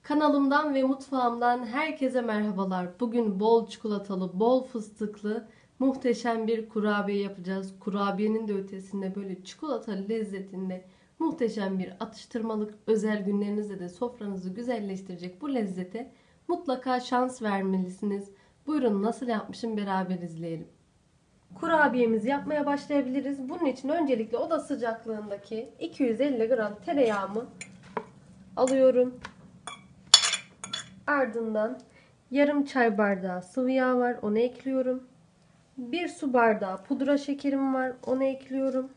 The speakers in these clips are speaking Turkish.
Kanalımdan ve mutfağımdan herkese merhabalar. Bugün bol çikolatalı, bol fıstıklı, muhteşem bir kurabiye yapacağız. Kurabiyenin de ötesinde böyle çikolatalı lezzetinde muhteşem bir atıştırmalık, özel günlerinizde de sofranızı güzelleştirecek bu lezzete mutlaka şans vermelisiniz. Buyurun nasıl yapmışım beraber izleyelim. Kurabiyemizi yapmaya başlayabiliriz. Bunun için öncelikle oda sıcaklığındaki 250 gram tereyağımı alıyorum. Ardından yarım çay bardağı sıvı yağ var. Onu ekliyorum. 1 su bardağı pudra şekerim var. Onu ekliyorum.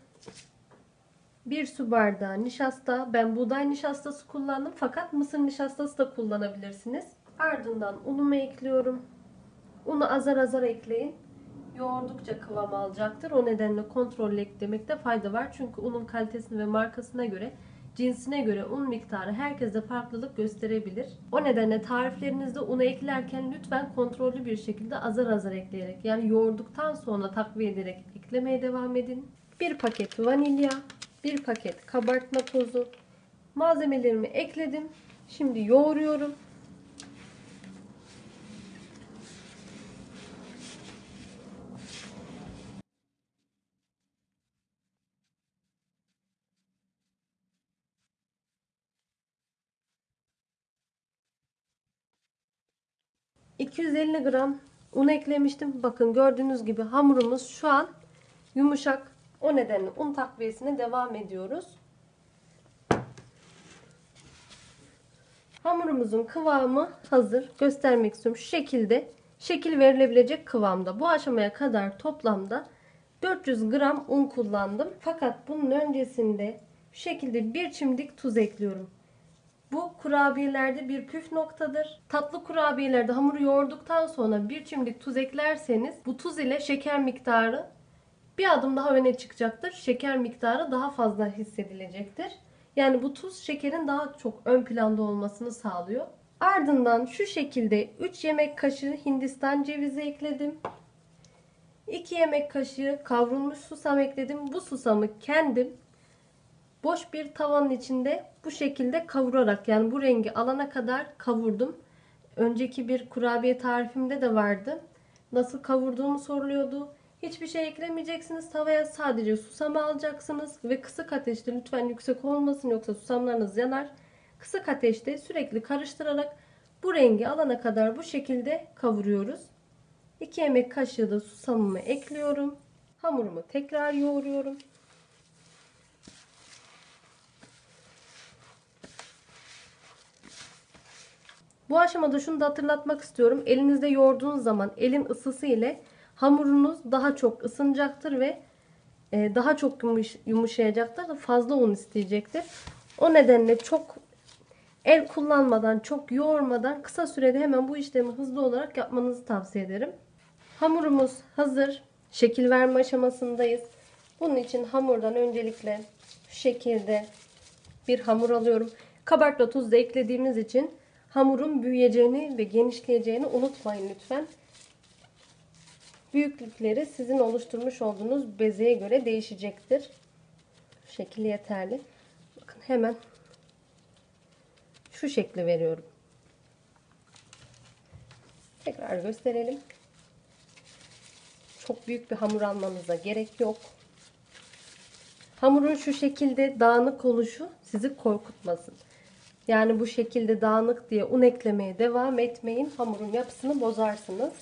1 su bardağı nişasta. Ben buğday nişastası kullandım. Fakat mısır nişastası da kullanabilirsiniz. Ardından unumu ekliyorum. Unu azar azar ekleyin. Yoğurdukça kıvam alacaktır. O nedenle kontrollü eklemekte fayda var. Çünkü unun kalitesine ve markasına göre, cinsine göre un miktarı herkeste farklılık gösterebilir. O nedenle tariflerinizde unu eklerken lütfen kontrollü bir şekilde azar azar ekleyerek, yani yoğurduktan sonra takviye ederek eklemeye devam edin. 1 paket vanilya, 1 paket kabartma tozu. Malzemelerimi ekledim. Şimdi yoğuruyorum. 250 gram un eklemiştim. Bakın gördüğünüz gibi hamurumuz şu an yumuşak. O nedenle un takviyesine devam ediyoruz. Hamurumuzun kıvamı hazır. Göstermek istiyorum. Şu şekilde şekil verilebilecek kıvamda. Bu aşamaya kadar toplamda 400 gram un kullandım. Fakat bunun öncesinde şu şekilde bir çimdik tuz ekliyorum. Bu kurabiyelerde bir püf noktadır. Tatlı kurabiyelerde hamuru yoğurduktan sonra bir çimdik tuz eklerseniz bu tuz ile şeker miktarı bir adım daha öne çıkacaktır. Şeker miktarı daha fazla hissedilecektir. Yani bu tuz şekerin daha çok ön planda olmasını sağlıyor. Ardından şu şekilde 3 yemek kaşığı Hindistan cevizi ekledim. 2 yemek kaşığı kavrulmuş susam ekledim. Bu susamı kendim boş bir tavanın içinde bu şekilde kavurarak, yani bu rengi alana kadar kavurdum. Önceki bir kurabiye tarifimde de vardı. Nasıl kavurduğumu soruluyordu. Hiçbir şey eklemeyeceksiniz. Tavaya sadece susamı alacaksınız ve kısık ateşte, lütfen yüksek olmasın yoksa susamlarınız yanar. Kısık ateşte sürekli karıştırarak bu rengi alana kadar bu şekilde kavuruyoruz. 2 yemek kaşığı da susamımı ekliyorum. Hamurumu tekrar yoğuruyorum. Bu aşamada şunu da hatırlatmak istiyorum. Elinizde yoğurduğunuz zaman elin ısısı ile hamurunuz daha çok ısınacaktır ve daha çok yumuşayacaktır. Fazla un isteyecektir. O nedenle çok el kullanmadan, çok yoğurmadan kısa sürede hemen bu işlemi hızlı olarak yapmanızı tavsiye ederim. Hamurumuz hazır. Şekil verme aşamasındayız. Bunun için hamurdan öncelikle şu şekilde bir hamur alıyorum. Kabartma tuzu da eklediğimiz için hamurun büyüyeceğini ve genişleyeceğini unutmayın lütfen. Büyüklükleri sizin oluşturmuş olduğunuz bezeye göre değişecektir. Şu şekil yeterli. Bakın hemen şu şekli veriyorum. Tekrar gösterelim. Çok büyük bir hamur almanıza gerek yok. Hamurun şu şekilde dağınık oluşu sizi korkutmasın. Yani bu şekilde dağınık diye un eklemeye devam etmeyin. Hamurun yapısını bozarsınız.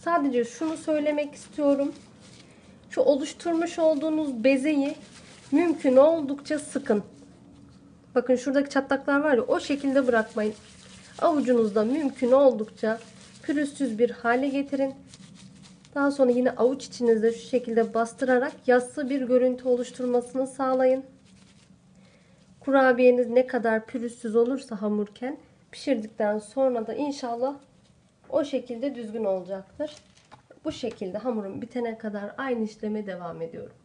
Sadece şunu söylemek istiyorum. Şu oluşturmuş olduğunuz bezeyi mümkün oldukça sıkın. Bakın şuradaki çatlaklar var ya, o şekilde bırakmayın. Avucunuzda mümkün oldukça pürüzsüz bir hale getirin. Daha sonra yine avuç içinizde şu şekilde bastırarak yassı bir görüntü oluşturmasını sağlayın. Kurabiyeniz ne kadar pürüzsüz olursa hamurken, pişirdikten sonra da inşallah o şekilde düzgün olacaktır. Bu şekilde hamurum bitene kadar aynı işleme devam ediyorum.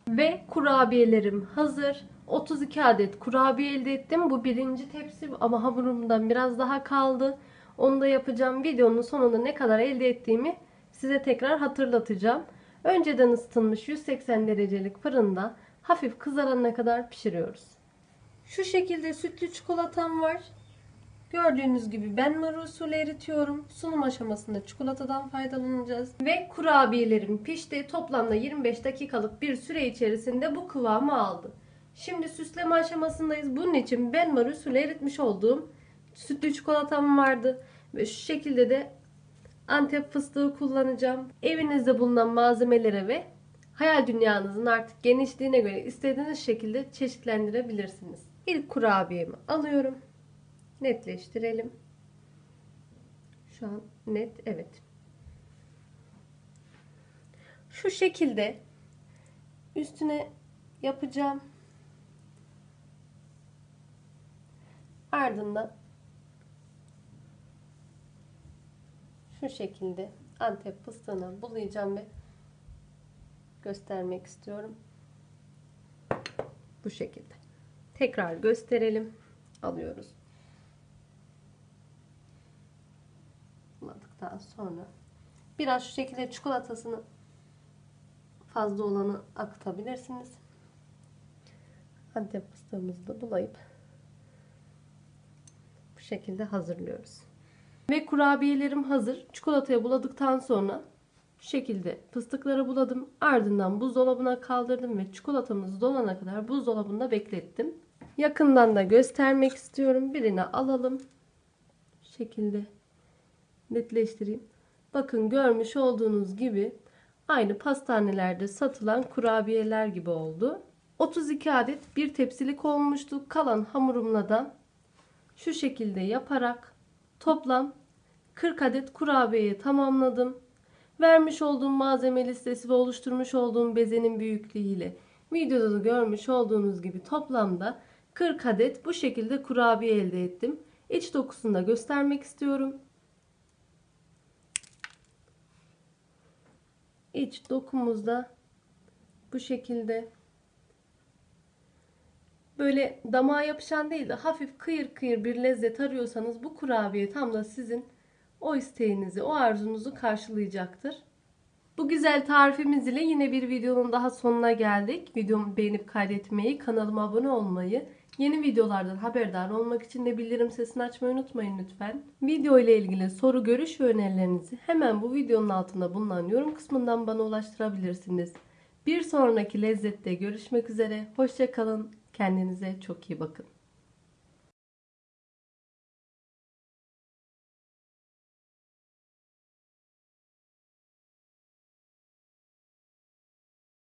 Ve kurabiyelerim hazır. 32 adet kurabiye elde ettim. Bu birinci tepsi ama hamurumdan biraz daha kaldı. Onu da yapacağım. Videonun sonunda ne kadar elde ettiğimi size tekrar hatırlatacağım. Önceden ısıtılmış 180 derecelik fırında hafif kızarana kadar pişiriyoruz. Şu şekilde sütlü çikolatam var. Gördüğünüz gibi benmari usulü eritiyorum. Sunum aşamasında çikolatadan faydalanacağız. Ve kurabiyelerim pişti. Toplamda 25 dakikalık bir süre içerisinde bu kıvamı aldı. Şimdi süsleme aşamasındayız. Bunun için benmari usulü eritmiş olduğum sütlü çikolatam vardı. Ve şu şekilde de Antep fıstığı kullanacağım. Evinizde bulunan malzemelere ve hayal dünyanızın artık genişliğine göre istediğiniz şekilde çeşitlendirebilirsiniz. İlk kurabiyemi alıyorum. Netleştirelim. Şu an net, evet. Şu şekilde üstüne yapacağım. Ardından şu şekilde Antep fıstığına bulayacağım ve göstermek istiyorum. Bu şekilde. Tekrar gösterelim. Alıyoruz. Buladıktan sonra biraz şu şekilde çikolatasını fazla olanı akıtabilirsiniz. Antep fıstığımızı da bulayıp bu şekilde hazırlıyoruz. Ve kurabiyelerim hazır. Çikolataya buladıktan sonra şu şekilde fıstıkları buladım. Ardından buzdolabına kaldırdım ve çikolatamız dolana kadar buzdolabında beklettim. Yakından da göstermek istiyorum. Birini alalım. Şu şekilde netleştireyim. Bakın görmüş olduğunuz gibi aynı pastanelerde satılan kurabiyeler gibi oldu. 32 adet bir tepsilik olmuştu. Kalan hamurumla da şu şekilde yaparak toplam 40 adet kurabiyeyi tamamladım. Vermiş olduğum malzeme listesi ve oluşturmuş olduğum bezenin büyüklüğüyle videoda da görmüş olduğunuz gibi toplamda 40 adet bu şekilde kurabiye elde ettim. İç dokusunu da göstermek istiyorum. İç dokumuzda bu şekilde böyle damağa yapışan değil de hafif kıyır kıyır bir lezzet arıyorsanız bu kurabiye tam da sizin o isteğinizi, o arzunuzu karşılayacaktır. Bu güzel tarifimiz ile yine bir videonun daha sonuna geldik. Videomu beğenip kaydetmeyi, kanalıma abone olmayı, yeni videolardan haberdar olmak için de bildirim sesini açmayı unutmayın lütfen. Video ile ilgili soru, görüş ve önerilerinizi hemen bu videonun altında bulunan yorum kısmından bana ulaştırabilirsiniz. Bir sonraki lezzette görüşmek üzere. Hoşça kalın. Kendinize çok iyi bakın.